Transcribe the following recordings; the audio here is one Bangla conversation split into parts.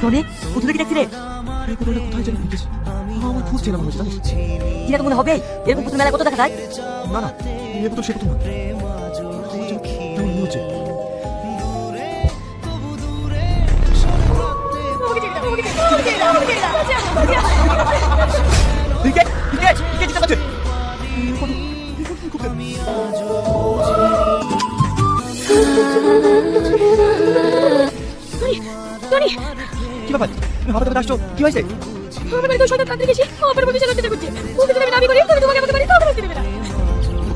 অনেক কোথা থেকে দেখছি রে? এই পুতুলটা কোথায় যেন দেখেছি, আমার খুঁজছে না মনে হচ্ছে জানিস। কিনা তো মনে হবে এরকম পুতুল মেলা কত দেখা যায়। না না, এই পুতুল সে পুতুল না, আমার যেন কেমন মনে হচ্ছে। দিকে দিকে দিকে যেতে পারছে। কি ব্যাপার, তুমি হঠাৎ করে আসছো, কি হয়েছে? আমার বাড়িতে সন্তান তান্ত্রিক এসে আমার মধ্যে চালাতে করছে। ওকে যদি আমি দাবি করি তুমি তোমাকে আমাকে বাড়ি কাউকে রাখতে দেবে না।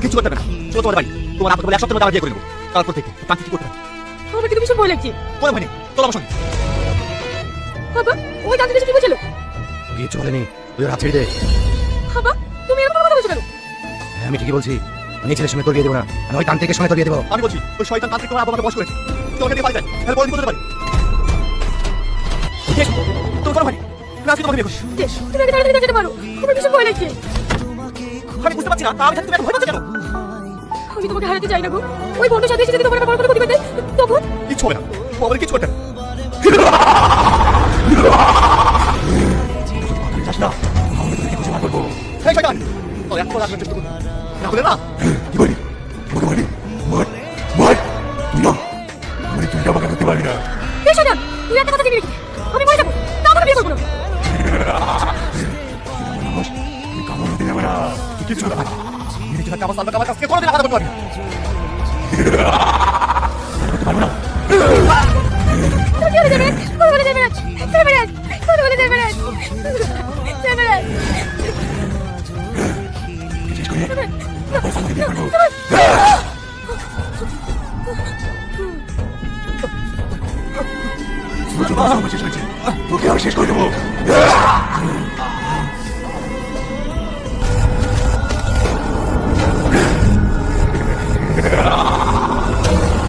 কিছু করতে হবে না, চলো তোমার বাড়ি। তোমার আপত্তি বলে এক সপ্তাহের মধ্যে আমার বিয়ে করে দেবো। তারপর থেকে তান্ত্রিক কি করতে হবে? আমার কিন্তু ভীষণ ভয় লাগছে। কোনো ভয় নেই, চলো আমার সঙ্গে। বাবা, ওই তান্ত্রিক এসে কি বলছিল? কিছু বলেনি, তুই ওর হাত ছেড়ে দে। বাবা, তুমি এরকম কথা বলছো কেন? হ্যাঁ, আমি ঠিকই বলছি। আমি ছেলের সঙ্গে তোর বিয়ে দেবো না, আমি ওই তান্ত্রিকের সঙ্গে তোর বিয়ে দেবো। আমি বলছি ওই শয়তান তান্ত্রিক তোমার আব্বা আমাকে বশ করেছে। তোমাকে দিয়ে পালিয়ে যায়, তাহলে পরে করতে পারি। তোর কোনো ভয় নেই, আমি আজকে তোমাকে বিয়ে করছি। তুমি আগে তাড়াতাড়ি যেতে পারো, আমার ভীষণ ভয় লাগছে। আমি বুঝতে পারছি না, আমি থাকতে তুমি এত ভয় পাচ্ছ কেন? আমি তোমাকে হারাতে চাই না গো। ওই বন্ধুর সাথে এসে যদি তোমার বড় বড় প্রতিবাদ দেয় তখন কিচ্ছু হবে না, ও আমাকে কিচ্ছু করতে না। যাস না, আমি তোকে কিছু বার করবো। এই শয়তান, ও এক পর আসবে চেষ্টা করবি না, হলে না। কি বলি বলি বল বল, তুই না তুই আমাকে করতে পারবি না। এই শয়তান, তুই একটা কথা জেনে রেখে আমি মরে যাবো, তা আমাকে বিয়ে করবো না। তুই কামড় দিতে যাবে না, কিছু না। নিজে থাকা আমার সালটা আমার কাছে কোনোদিন আঘাত করতে পারবি না। পারবো না। তুমি কি বলে যাবে? তুমি বলে যাবে না। যাবে না। তুমি বলে যাবে না। যাবে না। তোকে আমি শেষ করে দেবো।